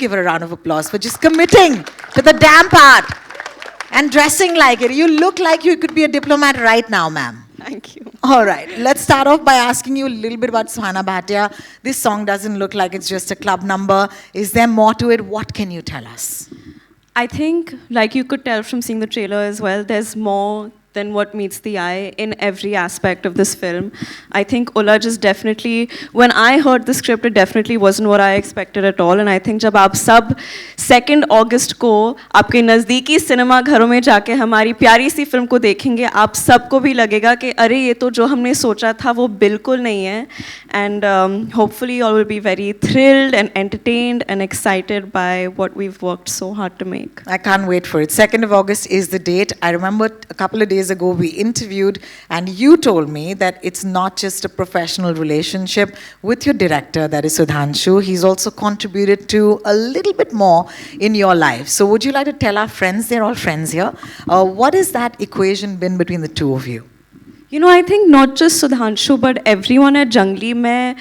give her a round of applause for just committing to the damn part and dressing like it. You look like you could be a diplomat right now, ma'am. Thank you. All right, let's start off by asking you a little bit about Suhana Bhatia. This song doesn't look like it's just a club number. Is there more to it? What can you tell us? I think, like you could tell from seeing the trailer as well, there's more than what meets the eye in every aspect of this film. I think Ulaj is definitely, when I heard the script, it definitely wasn't what I expected at all. And I think जब आप सब 2 अगस्त को आपके नज़दीकी cinema घरों में जाके हमारी प्यारी सी फिल्म को देखेंगे, आप सबको भी लगेगा कि अरे ये तो जो हमने सोचा था वो बिल्कुल नहीं है. And hopefully you all will be very thrilled and entertained and excited by what we've worked so hard to make. I can't wait for it. 2nd of August is the date. I remember a couple of days ago we interviewed and you told me that it's not just a professional relationship with your director, that is Sudhanshu. He's also contributed to a little bit more in your life. So would you like to tell our friends, they're all friends here, what has that equation been between the two of you? You know, I think not just Sudhanshu, but everyone at Jungli, मैं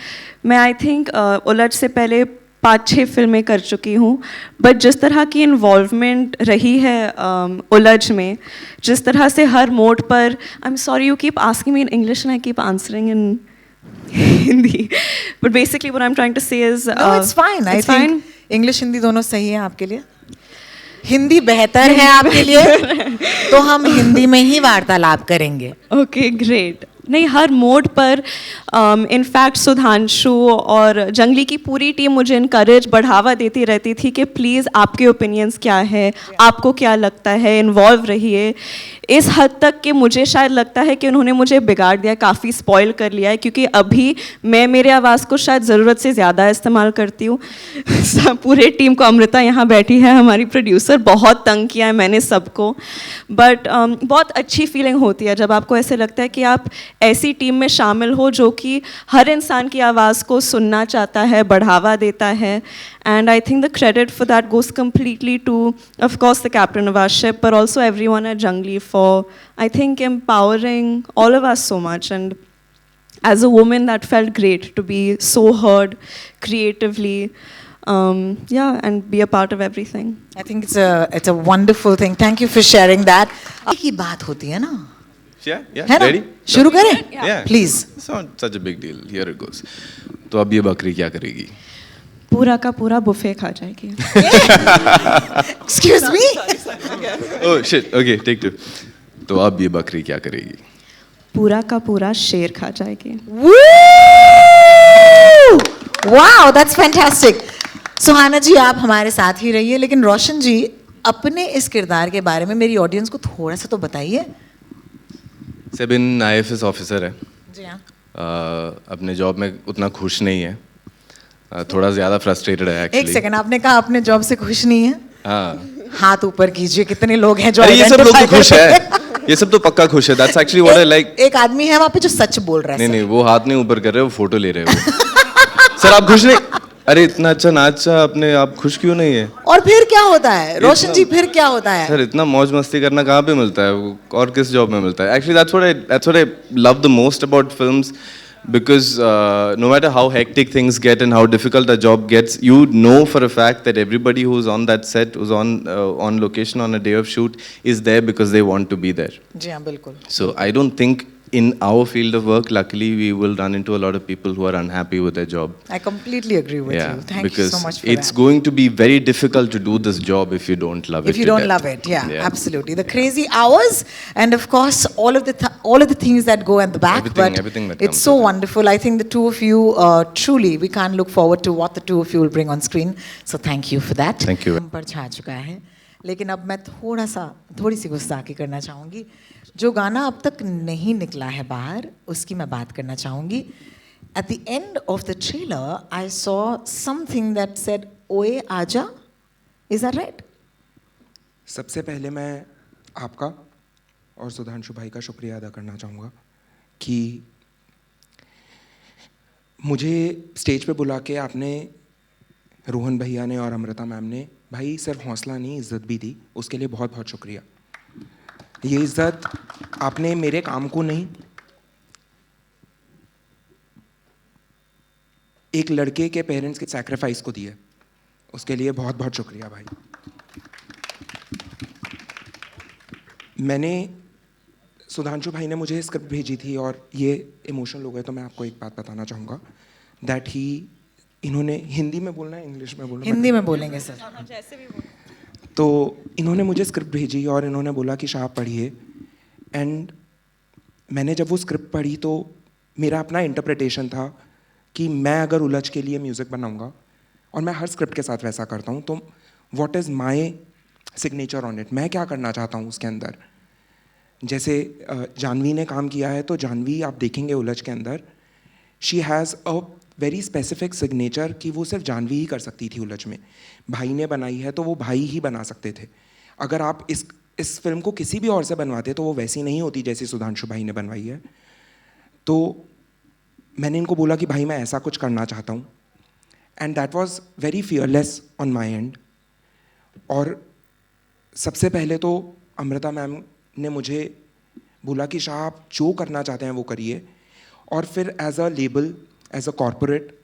I think उलझ से पहले 5-6 फिल्में कर चुकी हूँ, but जिस तरह की इन्वॉल्वमेंट रही है उलझ में, जिस तरह से हर मोड पर, I am sorry you keep asking me in English and I keep answering in Hindi, but basically what I am trying to say is No, it's fine. I think English Hindi दोनों सही है आपके लिए. हिंदी बेहतर है आपके लिए, तो हम हिंदी में ही वार्तालाप करेंगे. Okay great. नहीं, हर मोड पर इनफैक्ट सुधांशु और जंगली की पूरी टीम मुझे इनकरेज बढ़ावा देती रहती थी कि प्लीज़ आपके ओपिनियंस क्या है, आपको क्या लगता है, इन्वॉल्व रहिए. इस हद तक कि मुझे शायद लगता है कि उन्होंने मुझे बिगाड़ दिया, काफ़ी स्पॉइल कर लिया है, क्योंकि अभी मैं मेरे आवाज़ को शायद ज़रूरत से ज़्यादा इस्तेमाल करती हूँ. पूरे टीम को, अमृता यहाँ बैठी है हमारी प्रोड्यूसर, बहुत तंग किया है मैंने सबको. बट बहुत अच्छी फीलिंग होती है जब आपको ऐसे लगता है कि आप ऐसी टीम में शामिल हो जो कि हर इंसान की आवाज़ को सुनना चाहता है, बढ़ावा देता है. And I think the credit for that goes completely to, of course, the captain of our ship, but also everyone at Jungli for, I think, empowering all of us so much. And as a woman, that felt great to be so heard creatively, and be a part of everything. I think it's a wonderful thing. Thank you for sharing that. की बात होती है ना? Yeah, है ना? ready? शुरू करें? Yeah. Please. It's not such a big deal. Here it goes. तो अब ये बकरी क्या करेगी? पूरा का पूरा बुफे खा जाएगी. Excuse me? Oh shit. Okay, take 2. तो अब ये बकरी क्या करेगी? पूरा का पूरा शेर खा जाएगी. Woo! Wow, that's fantastic. सुहाना जी, आप हमारे साथ ही रहिए, लेकिन रोशन जी अपने इस किरदार के बारे में मेरी ऑडियंस को थोड़ा सा तो बताइए. सेबिन IFS ऑफिसर है. जी हाँ. अपने जॉब में उतना खुश नहीं है, थोड़ा ज़्यादा फ्रस्ट्रेटेड है एक्चुअली. एक सेकंड, आपने कहा अपने जॉब से खुश नहीं है? हाँ. हाथ ऊपर कीजिए, कितने लोग हैं जो अरे ये सब लोग तो identify खुश करते है, ये सब तो पक्का खुश है. That's actually what I like. एक आदमी है वहाँ पे जो सच बोल रहा है. नहीं, वो हाथ नहीं ऊपर कर रहे, वो फोटो ले रहे हो. सर आप खुश नहीं? अरे इतना अच्छा नाचा आपने, आप खुश क्यों नहीं है? और फिर क्या होता है रोशन जी, फिर क्या होता है? सर इतना मौज मस्ती करना कहाँ पे मिलता है, और किस जॉब में मिलता है? Actually that's what I love the most about films, because no matter how hectic things get and how difficult a job gets, you know for a fact that everybody who's on that set, who's on location on a day of shoot, is there because they want to be there. जी हाँ, बिल्कुल. So I don't think in our field of work, luckily, we will run into a lot of people who are unhappy with their job. I completely agree with you. Thank you so much for that. Because it's going to be very difficult to do this job if you don't love it. If you don't love it, yeah, absolutely. The crazy hours, and of course, all of the things that go at the back. Everything that it's comes so with it. wonderful. I think the two of you, truly, we can't look forward to what the two of you will bring on screen. So thank you for that. Thank you. पर छा चुका है, लेकिन अब मैं थोड़ी सी गुस्ताखी करना चाहूँगी. जो गाना अब तक नहीं निकला है बाहर, उसकी मैं बात करना चाहूँगी. At the end of the trailer, I saw something that said, "ओए आजा." Is that right? सबसे पहले मैं आपका और सुधांशु भाई का शुक्रिया अदा करना चाहूँगा कि मुझे स्टेज पे बुला के आपने, रोहन भैया ने और अमृता मैम ने, भाई सिर्फ हौसला नहीं इज़्ज़त भी दी. उसके लिए बहुत बहुत शुक्रिया. ये इज़्ज़त आपने मेरे काम को नहीं, एक लड़के के पेरेंट्स के सैक्रिफाइस को दी है. उसके लिए बहुत बहुत शुक्रिया भाई। मैंने सुधांशु भाई ने मुझे स्क्रिप्ट भेजी थी और ये इमोशनल हो गए, तो मैं आपको एक बात बताना चाहूँगा दैट इन्होंने हिंदी में बोलना है, इंग्लिश में बोलना है? हिंदी में बोलेंगे सर। तो इन्होंने मुझे स्क्रिप्ट भेजी और इन्होंने बोला कि शाह पढ़िए, एंड मैंने जब वो स्क्रिप्ट पढ़ी तो मेरा अपना इंटरप्रिटेशन था कि मैं अगर उलझ के लिए म्यूज़िक बनाऊंगा, और मैं हर स्क्रिप्ट के साथ वैसा करता हूँ, तो what is my signature on it, मैं क्या करना चाहता हूँ उसके अंदर। जैसे जानवी ने काम किया है, तो जानवी आप देखेंगे उलझ के अंदर she has a very specific signature कि वो सिर्फ जानवी ही कर सकती थी उलझ में। भाई ने बनाई है तो वो भाई ही बना सकते थे। अगर आप इस फिल्म को किसी भी और से बनवाते तो वो वैसी नहीं होती जैसी सुधांशु भाई ने बनवाई है। तो मैंने इनको बोला कि भाई मैं ऐसा कुछ करना चाहता हूँ, and that was very fearless on my and. और सबसे पहले तो अमृता मैम ने मुझे बोला कि शाह आप जो करना चाहते हैं वो करिए, और फिर as a label, as a corporate,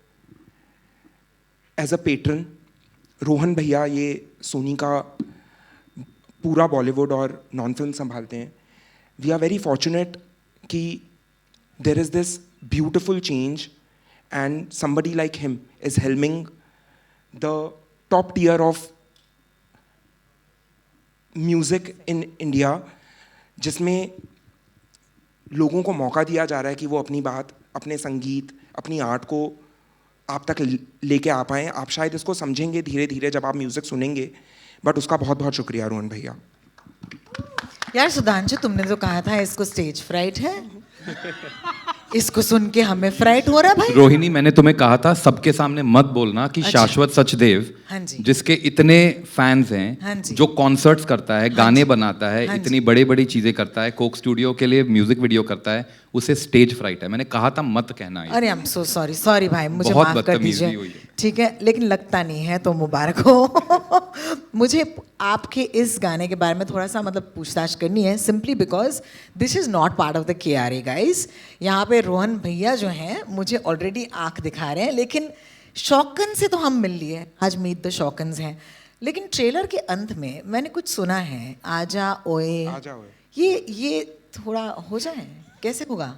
as a patron, Rohan भैया ये सोनी का पूरा बॉलीवुड और नॉन फिल्म संभालते हैं। वी आर वेरी फॉर्चुनेट कि there is this beautiful change and somebody like him is helming the top tier of music in India, जिसमें लोगों को मौका दिया जा रहा है कि वो अपनी बात, अपने संगीत, अपनी आर्ट को आप तक लेके आ पाएँ। आप शायद इसको समझेंगे धीरे धीरे जब आप म्यूज़िक सुनेंगे, बट उसका बहुत बहुत शुक्रिया रोहन भैया। यार सुधांशु, तुमने तो कहा था इसको स्टेज फ्राइट है, इसको सुन के हमें फ्राइट हो रहा है भाई। रोहिणी, मैंने तुम्हें कहा था सबके सामने मत बोलना कि अच्छा। शाश्वत सचदेव, हाँ जी। जिसके इतने फैंस हाँ हैं, जी। जो कॉन्सर्ट्स करता है, गाने जी। बनाता है, हाँ इतनी बड़ी बड़ी चीजें करता है, कोक स्टूडियो के लिए म्यूजिक वीडियो करता है, उसे स्टेज फ्राइट है। मैंने कहा था मत कहना ये। अरे I am so sorry, sorry भाई, मुझे बहुत माफ कर बदतमीजी दीजिए। हुई है। ठीक है, लेकिन लगता नहीं है तो मुबारक हो। मुझे आपके इस गाने के बारे में थोड़ा सा मतलब पूछताछ करनी है, simply because this is not part of the KRA guys. यहाँ पे रोहन भैया जो हैं मुझे ऑलरेडी आंख दिखा रहे हैं, लेकिन शौकन से तो हम मिल लिए, आज मीट द शौकन्स हैं। लेकिन ट्रेलर के अंत में मैंने कुछ सुना है, आजा ओए, आजा ओए। ये थोड़ा हो जाए, कैसे होगा?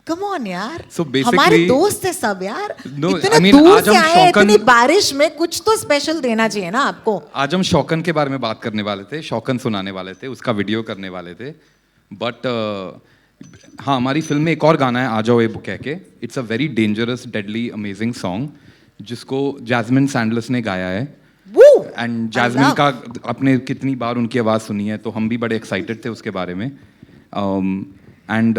कम ऑन यार, So basically- हमारे दोस्त है सब यार। No, इतने I mean, दूर आज से हम आए हैं, शौकन- इतनी बारिश में, कुछ तो स्पेशल देना चाहिए ना आपको। आज हम शौकन के बारे में बात करने वाले थे, शौकन सुनाने वाले थे, उसका वीडियो करने वाले थे, बट हाँ, हमारी फिल्म में एक और गाना है आ जाओ ए कह के। It's a very dangerous, deadly, amazing song, जिसको जैस्मिन सैंडलस ने गाया है। Woo! And I Jasmine love. का आपने कितनी बार उनकी आवाज़ सुनी है, तो हम भी बड़े एक्साइटेड थे उसके बारे में। And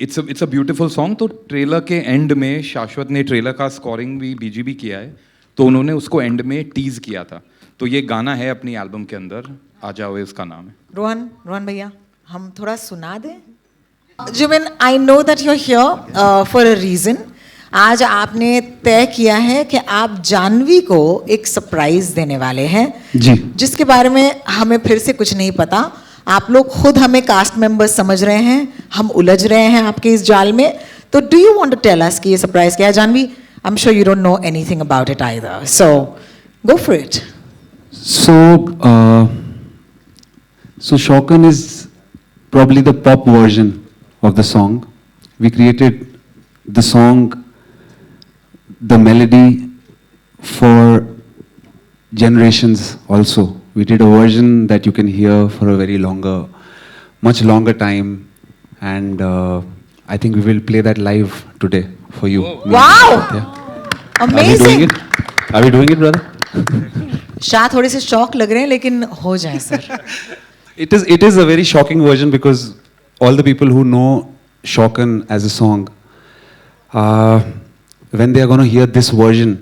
it's a beautiful song. तो ट्रेलर के एंड में शाश्वत ने ट्रेलर का स्कोरिंग भी BGB किया है, तो उन्होंने उसको एंड में टीज किया था। तो ये गाना है अपनी एल्बम के अंदर, आ जाओ इसका नाम है। रोहन भैया, हम थोड़ा सुना दें। Jimin, I know that you are here for a reason. आज आपने तय किया है कि आप जानवी को एक सरप्राइज देने वाले हैं जी। जिसके बारे में हमें फिर से कुछ नहीं पता। आप लोग खुद हमें कास्ट मेंबर्स समझ रहे हैं, हम उलझ रहे हैं आपके इस जाल में। तो do you want to tell us कि ये सरप्राइज क्या है? Janvi, I am sure you don't know anything about it either, so go for it. So Shaukan is probably the pop version of the song. We created the song, the melody for generations also. We did a version that you can hear for a much longer time, and I think we will play that live today for you. Wow! Yeah. Are we doing Amazing! it? Are we doing it, brother? Shah थोड़े से शौक लग रहे हैं, लेकिन हो जाए sir. It is a very shocking version because all the people who know Shaukan as a song, when they are going to hear this version,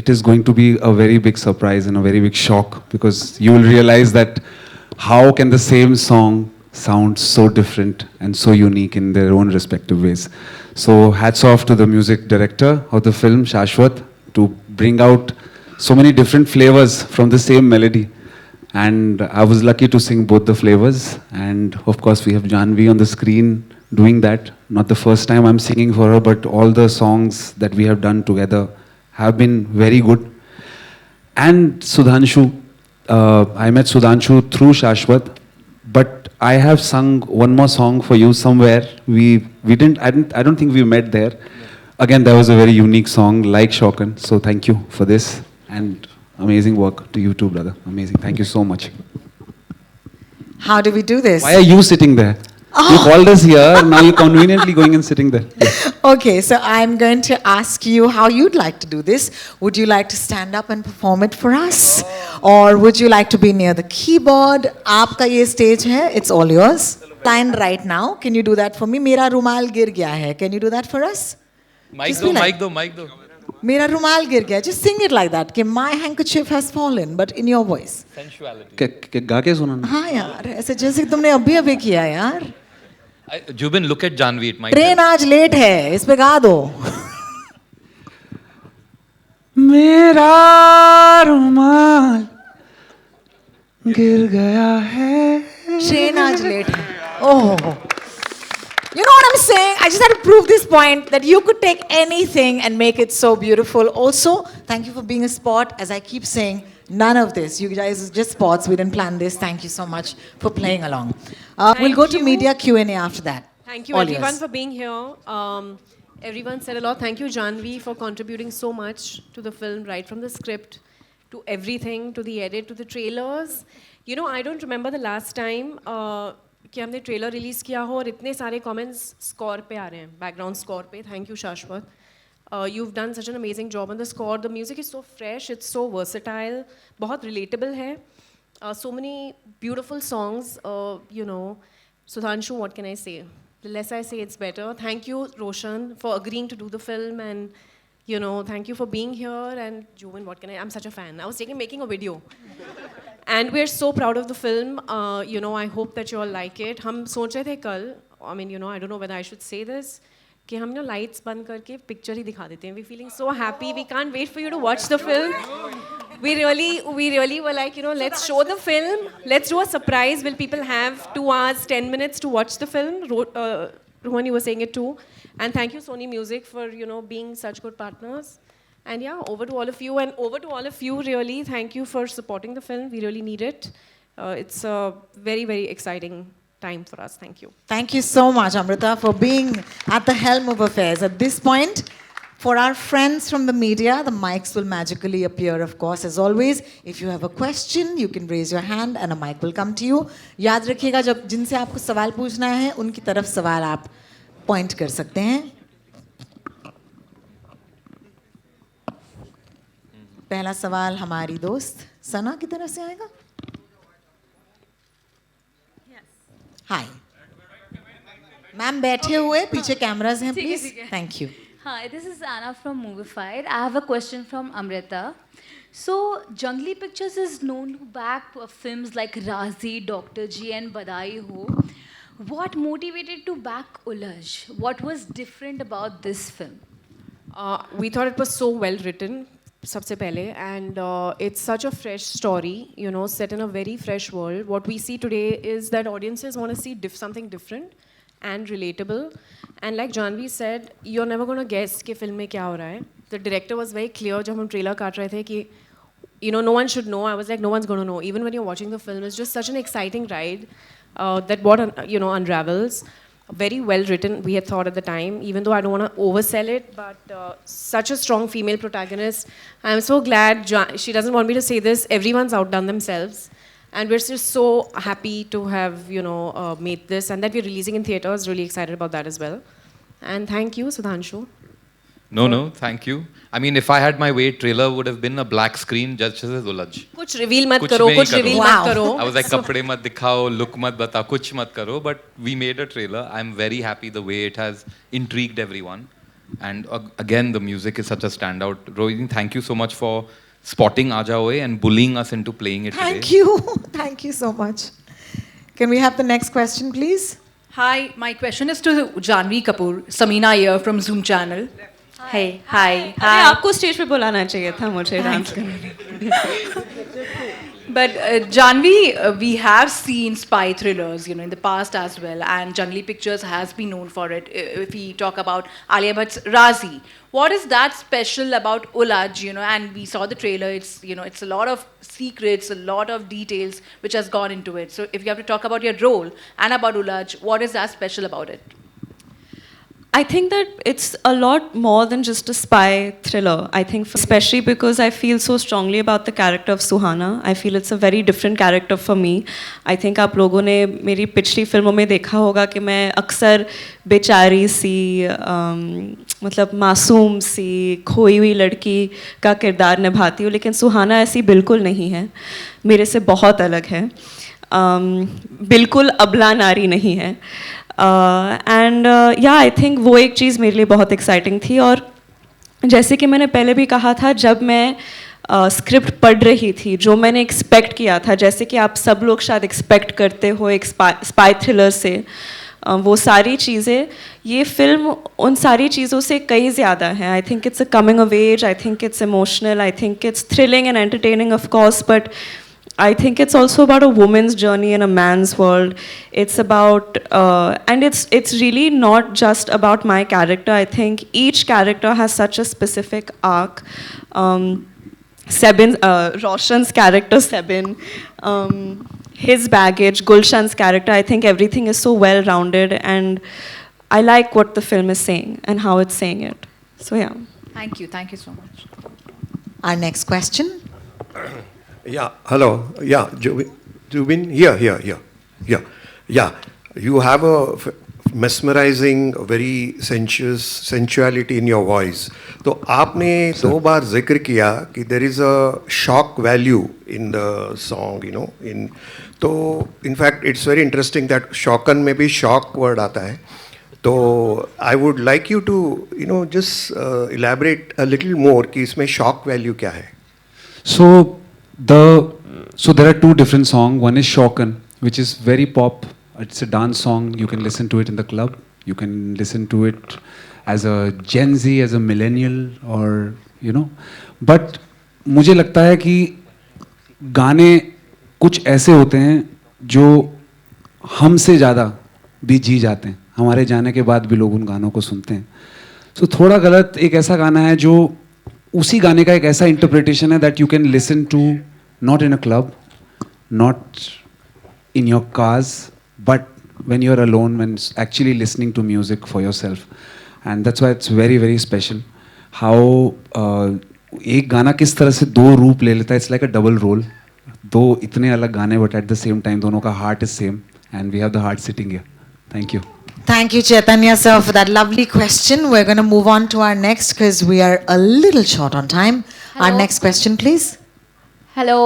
it is going to be a very big surprise and a very big shock, because you will realize that how can the same song sound so different and so unique in their own respective ways. So hats off to the music director of the film, Shashwat, to bring out so many different flavors from the same melody. And I was lucky to sing both the flavors. And of course, we have Janvi on the screen doing that. Not the first time I'm singing for her, but all the songs that we have done together have been very good. And Sudhanshu, I met Sudhanshu through Shashwat, but I have sung one more song for you somewhere. We didn't. I don't think we met there. Again, that was a very unique song, like Shokan. So thank you for this and amazing work to you too, brother. Amazing. Thank you so much. How do we do this? Why are you sitting there? You called us here. Now you're conveniently going and sitting there. Yeah. Okay, so I'm going to ask you how you'd like to do this. Would you like to stand up and perform it for us? Or would you like to be near the keyboard? Aapka ye stage hai, it's all yours. Line right now. Can you do that for me? Mera rumal gir gaya hai. Can you do that for us? Just be like, mic do. Mera rumal gir gaya. Just sing it like that. कि my handkerchief has fallen, but in your voice. Sensuality. गा के सुनाना. हाँ यार, ऐसे जैसे कि तुमने अभी किया यार. Jubin, look at Janvi. It might train help. आज लेट है, इस पे गा दो. मेरा रुमाल गिर गया है. ट्रेन आज लेट है. Oh. You know what I'm saying? I just had to prove this point that you could take anything and make it so beautiful. Also, thank you for being a sport. As I keep saying, none of this. You guys are just sports. We didn't plan this. Thank you so much for playing along. We'll go to you. media Q&A after that. Thank you All everyone yours. for being here. Everyone said a lot. Thank you, Janvi, for contributing so much to the film, right from the script to everything, to the edit, to the trailers. You know, I don't remember the last time कि हमने trailer release किया हो और इतने सारे comments score पे आ रहे हैं, बैकग्राउंड स्कोर पे. थैंक यू शाश्वत. You've done such an amazing job on the score. The music is so fresh, it's so versatile, बहुत relatable है. So many beautiful songs, you know. Sudhanshu, what can I say? The less I say, it's better. Thank you, Roshan, for agreeing to do the film, and you know, thank you for being here. And Juvin, what can I? I'm such a fan. I was making a video, and we're so proud of the film. You know, I hope that you all like it. हम सोच रहे थे कल. I mean, you know, I don't know whether I should say this. कि हम ना lights बंद करके picture ही दिखा देते हैं. We're feeling so happy. We can't wait for you to watch the film. We really were like, you know, let's show the film. Let's do a surprise. Will people have 2 hours, 10 minutes to watch the film? Rohan, you were saying it too. And thank you, Sony Music, for, you know, being such good partners. And yeah, over to all of you. And over to all of you, really, thank you for supporting the film. We really need it. It's a very, very exciting time for us. Thank you. Thank you so much, Amrita, for being at the helm of affairs. At this point, for our friends from the media, the mics will magically appear, of course, as always. If you have a question, you can raise your hand and a mic will come to you. याद रखिएगा जब जिनसे आपको सवाल पूछना है, उनकी तरफ सवाल आप point कर सकते हैं. पहला सवाल हमारी दोस्त सना की तरफ से आएगा. हाय मैम, बैठे हुए पीछे कैमरास हैं please. Thank you. Hi, this is Anna from Movified. I have a question from Amrita. So, Jungly Pictures is known to back films like Razi, Dr. G and Badai Ho. What motivated to back Ulaj? What was different about this film? We thought it was so well written, सबसे पहले, and it's such a fresh story, you know, set in a very fresh world. What we see today is that audiences want to see something different and relatable. And like Janvi said, you're never going to guess कि film में क्या हो रहा है. The director was very clear जब हम trailer काट रहे थे कि, you know, no one should know. I was like, no one's going to know. Even when you're watching the film, it's just such an exciting ride that what, you know, unravels. Very well written, we had thought at the time, even though I don't want to oversell it, but such a strong female protagonist. I'm so glad she doesn't want me to say this. Everyone's outdone themselves. And we're just so happy to have, you know, made this, and that we're releasing in theaters. Really excited about that as well. And thank you, Sudhanshu. No, thank you. I mean, if I had my way, trailer would have been a black screen just as Ulaj. कुछ reveal मत कुछ करो, भी नहीं कुछ करो. reveal Wow. मत करो. I was like, kapde mat dikhao, look mat batao, kuch mat karo. But we made a trailer. I'm very happy the way it has intrigued everyone. And again, the music is such a standout. Rohini, thank you so much for spotting Aaja Hoye and bullying us into playing it Thank today. you. Thank you so much. Can we have the next question, please? Hi, my question is to Janvi Kapoor, Samina here from Zoom channel. Hey, hi, अरे आपको stage पे बुलाना चाहिए था मुझे dance करने. But Janvi, we have seen spy thrillers, you know, in the past as well, and Jungly Pictures has been known for it. If we talk about Alia Bhatt's Razi, what is that special about Ulaj, you know? And we saw the trailer. It's, you know, it's a lot of secrets, a lot of details which has gone into it. So if you have to talk about your role and about Ulaj, what is that special about it? I think that it's a lot more than just a spy thriller. I think, especially because I feel so strongly about the character of Suhana. I feel it's a very different character for me. I think आप लोगों ने मेरी पिछली फिल्मों में देखा होगा कि मैं अक्सर बेचारी सी, मतलब मासूम सी, खोई हुई लड़की का किरदार निभाती हूँ, लेकिन सुहाना ऐसी बिल्कुल नहीं है, मेरे से बहुत अलग है, बिल्कुल अबला नारी नहीं है. एंड या आई थिंक वो एक चीज़ मेरे लिए बहुत एक्साइटिंग थी. और जैसे कि मैंने पहले भी कहा था, जब मैं स्क्रिप्ट पढ़ रही थी, जो मैंने एक्सपेक्ट किया था, जैसे कि आप सब लोग शायद एक्सपेक्ट करते हो एक स्पाई थ्रिलर से, वो सारी चीज़ें, ये फिल्म उन सारी चीज़ों से कई ज़्यादा है. I think it's a coming of age, I think it's emotional, I think it's thrilling and entertaining of course, but I think it's also about a woman's journey in a man's world. It's about, and it's really not just about my character. I think each character has such a specific arc. Sebin, Roshan's character, Sebin, his baggage, Gulshan's character, I think everything is so well-rounded, and I like what the film is saying and how it's saying it. So yeah. Thank you so much. Our next question. Yeah, hello. Yeah, Jubin, here. Yeah. You have a mesmerizing, very sensuality in your voice. तो आपने 2 बार जिक्र किया कि there is a shock value in the song, you know. तो in fact it's very interesting that शौकन में भी shock word आता है. तो I would like you to, you know, just elaborate a little more कि इसमें shock value क्या है. So there are 2 different songs. One is Shaukan, which is very pop. It's a dance song. You can listen to it in the club. You can listen to it as a Gen Z, as a millennial, or you know. But मुझे लगता है कि गाने कुछ ऐसे होते हैं जो हमसे ज़्यादा भी जी जाते हैं. हमारे जाने के बाद भी लोग उन गानों को सुनते हैं. So थोड़ा गलत एक ऐसा गाना है जो उसी गाने का एक ऐसा इंटरप्रिटेशन है that you can listen to not in a club, not in your cars, but when you're alone, when actually listening to music for yourself. And that's why it's very, very special. How एक गाना किस तरह से 2 रूप ले लेता है. It's like a double role. 2 इतने अलग गाने, but at the same time दोनों का heart is same, and we have the heart sitting here. Thank you. Thank you, Chaitanya sir, for that lovely question. We're going to move on to our next because we are a little short on time. Hello. Our next question, please. Hello,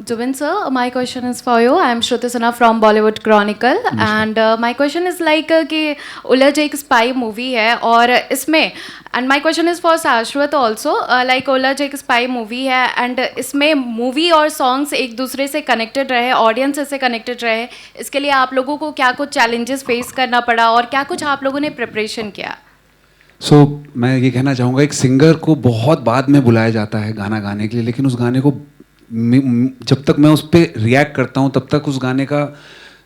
Jubin sir. My question is for you. I am Shruti Sinha from Bollywood Chronicle, and my question is like कि उलझ एक spy movie है और इसमें, and my question is for Shashwat also, like उलझ एक spy movie है and इसमें movie और songs एक दूसरे से connected रहे, audience से connected रहे, इसके लिए आप लोगों को क्या कुछ challenges face करना पड़ा और क्या कुछ आप लोगों ने preparation किया? So मैं ये कहना चाहूँगा, एक सिंगर को बहुत बाद में बुलाया जाता है गाना गाने के लिए, लेकिन उस गाने को जब तक मैं उस पर रिएक्ट करता हूँ तब तक उस गाने का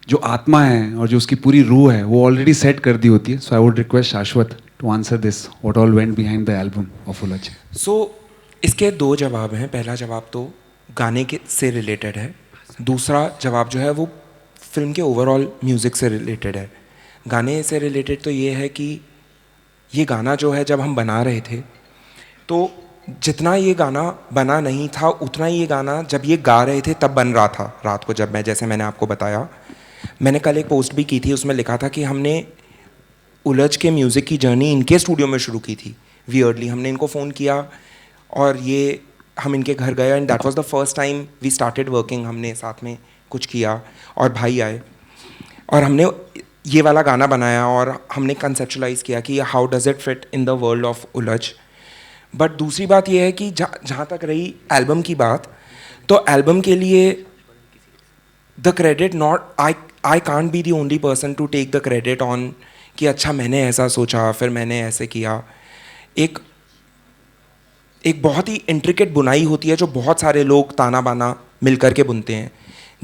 जो आत्मा है और जो उसकी पूरी रूह है वो ऑलरेडी सेट कर दी होती है. So I would request Shashwat to answer this, what all went behind the album of Ulajh. So इसके 2 जवाब हैं. पहला जवाब तो गाने के से रिलेटेड है, दूसरा जवाब जो है वो फिल्म के ओवरऑल म्यूज़िक से रिलेटेड है. गाने से रिलेटेड तो ये है कि ये गाना जो है जब हम बना रहे थे तो जितना ये गाना बना नहीं था उतना ही ये गाना जब ये गा रहे थे तब बन रहा था. रात को जब जैसे मैंने आपको बताया, मैंने कल एक पोस्ट भी की थी, उसमें लिखा था कि हमने उलझ के म्यूज़िक की जर्नी इनके स्टूडियो में शुरू की थी. वियर्डली हमने इनको फ़ोन किया और ये हम इनके घर गए and that was the first time we started working. हमने साथ में कुछ किया और भाई आए और हमने ये वाला गाना बनाया और हमने कंसेप्चुलाइज़ किया कि how does it fit in the world of उलझ. बट दूसरी बात यह है कि जहाँ तक रही एल्बम की बात, तो एल्बम के लिए the credit not I can't be the only person to take the credit on कि अच्छा मैंने ऐसा सोचा फिर मैंने ऐसे किया. एक बहुत ही इंट्रिकेट बुनाई होती है जो बहुत सारे लोग ताना बाना मिलकर के बुनते हैं,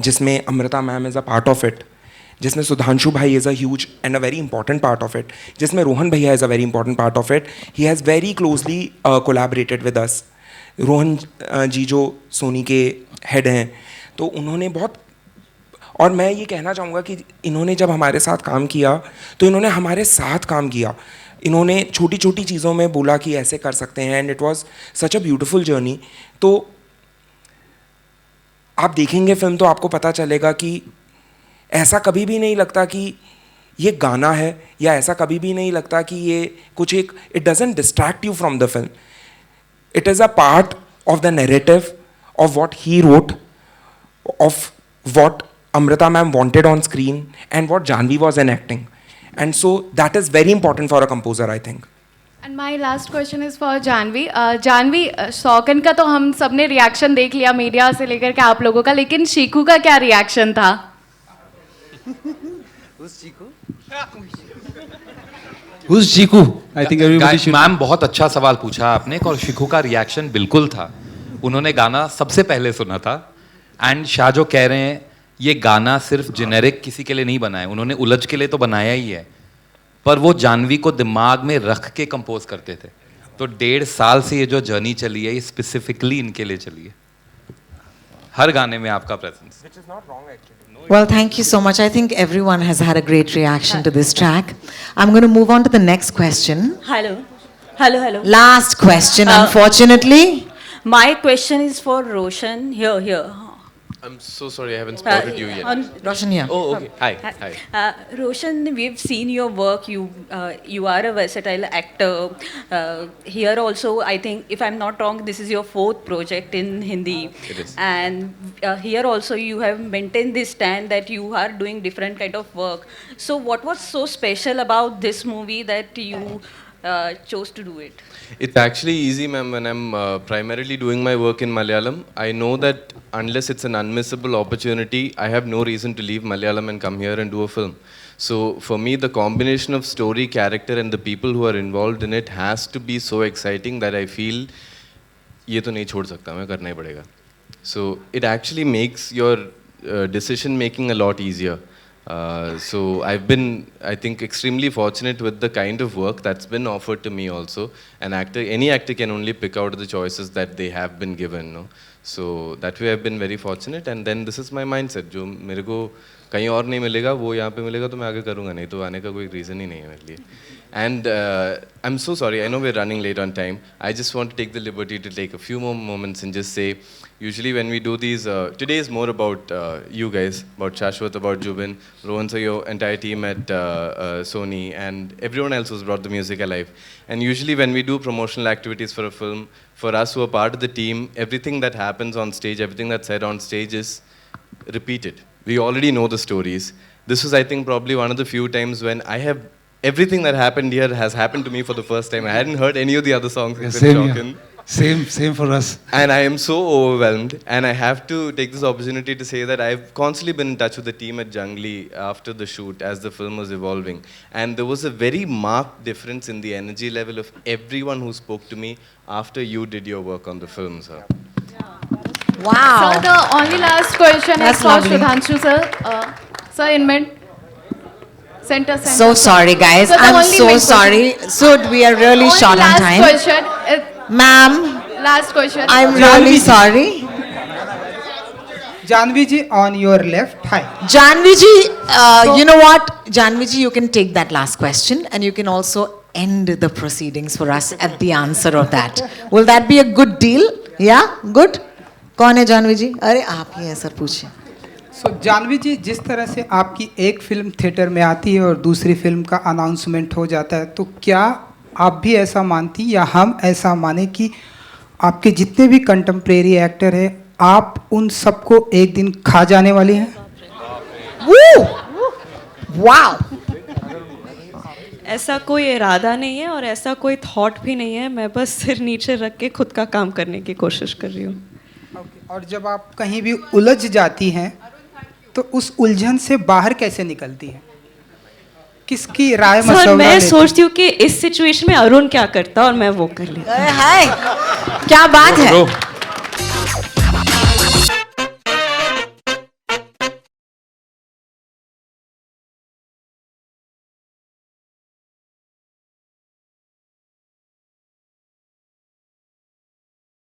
जिसमें Amrita ma'am is a part of it, जिसमें सुधांशु भाई is a huge and a very important part of it, जिसमें रोहन भैया is a very important part of it. He has very closely collaborated with us. Rohan ji जो सोनी के head हैं, तो उन्होंने बहुत, और मैं ये कहना चाहूँगा कि इन्होंने जब हमारे साथ काम किया तो इन्होंने हमारे साथ काम किया. इन्होंने छोटी छोटी चीज़ों में बोला कि ऐसे कर सकते हैं, and it was such a beautiful journey. तो आप देखेंगे फिल्म तो आपको पता चलेगा कि ऐसा कभी भी नहीं लगता कि ये गाना है, या ऐसा कभी भी नहीं लगता कि ये कुछ एक, it doesn't distract you from the film. It is a part of the narrative of what he wrote, of what Amrita ma'am wanted on screen and what Janvi was enacting. And so that is very important for a composer, I think. And my last question is for Janvi. Janvi, शौकन का तो हम सब ने reaction देख लिया media से लेकर के आप लोगों का, लेकिन शीखू का क्या रिएक्शन था? Who's Chiku? I think everybody should. Ma'am बहुत अच्छा सवाल पूछा आपने. और शिखू का रिएक्शन बिल्कुल था. उन्होंने गाना सबसे पहले सुना था. एंड शाह जो कह रहे हैं, ये गाना सिर्फ जेनेरिक किसी के लिए नहीं बनाया, उन्होंने उलझ के लिए तो बनाया ही है, पर वो जानवी को दिमाग में रख के कंपोज करते थे. तो 1.5 साल से ये जो जर्नी चली है, ये स्पेसिफिकली इनके लिए चली है. हर गाने में आपका presence. Well, thank you so much. I think everyone has had a great reaction to this track. I'm going to move on to the next question. Hello. Last question, unfortunately. My question is for Roshan. Here. I'm so sorry, I haven't spotted you yet. Roshan here. Oh, okay. Hi. Roshan, we've seen your work. You are a versatile actor. Here also, I think, if I'm not wrong, this is your 4th project in Hindi. It is. And here also, you have maintained this stand that you are doing different kind of work. So, what was so special about this movie that you chose to do it? It's actually easy, ma'am. When I'm primarily doing my work in Malayalam, I know that unless it's an unmissable opportunity, I have no reason to leave Malayalam and come here and do a film. So for me, the combination of story, character, and the people who are involved in it has to be so exciting that I feel, ये तो नहीं छोड़ सकता मैं, करना ही पड़ेगा. So it actually makes your decision making a lot easier. So I've been, I think, extremely fortunate with the kind of work that's been offered to me also. Any actor can only pick out the choices that they have been given, no? So that way I've been very fortunate, and then this is my mindset. जो मेरे को कहीं और नहीं मिलेगा, वो यहाँ पे मिलेगा तो मैं आगे करूँगा, नहीं तो आने का कोई reason ही नहीं है मेरे लिए. And I'm so sorry, I know we're running late on time. I just want to take the liberty to take a few more moments and just say, usually when we do these, today is more about you guys, about Shashwat, about Jubin, Rohan sir, your entire team at Sony, and everyone else who's brought the music alive. And usually when we do promotional activities for a film, for us who are part of the team, everything that happens on stage, everything that's said on stage is repeated. We already know the stories. This was, I think, probably one of the few times when everything that happened here has happened to me for the first time. I hadn't heard any of the other songs except Shaukan. Same for us. And I am so overwhelmed, and I have to take this opportunity to say that I've constantly been in touch with the team at Junglee after the shoot as the film was evolving. And there was a very marked difference in the energy level of everyone who spoke to me after you did your work on the film, sir. Wow. So the only last question That's is for lovely. Shudhanshu sir. Sir, in mid. Center. So sorry, guys. So the I'm only so main sorry. So we are really Only short on last time. question. Ma'am, Last question. I'm really sorry. Janvi ji, on your left. Hi. Janvi ji, you know what? Janvi ji, you can take that last question and you can also end the proceedings for us at the answer of that. Will that be a good deal? Yeah? Good? कौन है जानवी जी? अरे आप ही हैं sir, पूछिए. So Janvi जी, जिस तरह से आपकी एक फिल्म थिएटर में आती है और दूसरी फिल्म का अनाउंसमेंट हो जाता है, तो क्या आप भी ऐसा मानती या हम ऐसा माने कि आपके जितने भी कंटेम्प्रेरी एक्टर हैं, आप उन सबको एक दिन खा जाने वाली हैं? वाओ! ऐसा कोई इरादा नहीं है और ऐसा कोई थॉट भी नहीं है. मैं बस सिर नीचे रख के खुद का काम करने की कोशिश कर रही हूँ. और जब आप कहीं भी उलझ जाती हैं तो उस उलझन से बाहर कैसे निकलती हैं? किसकी राय मशवरा सर, मैं लेती? सोचती हूँ कि इस सिचुएशन में अरुण क्या करता और मैं वो कर लेती. हाय, क्या बात है?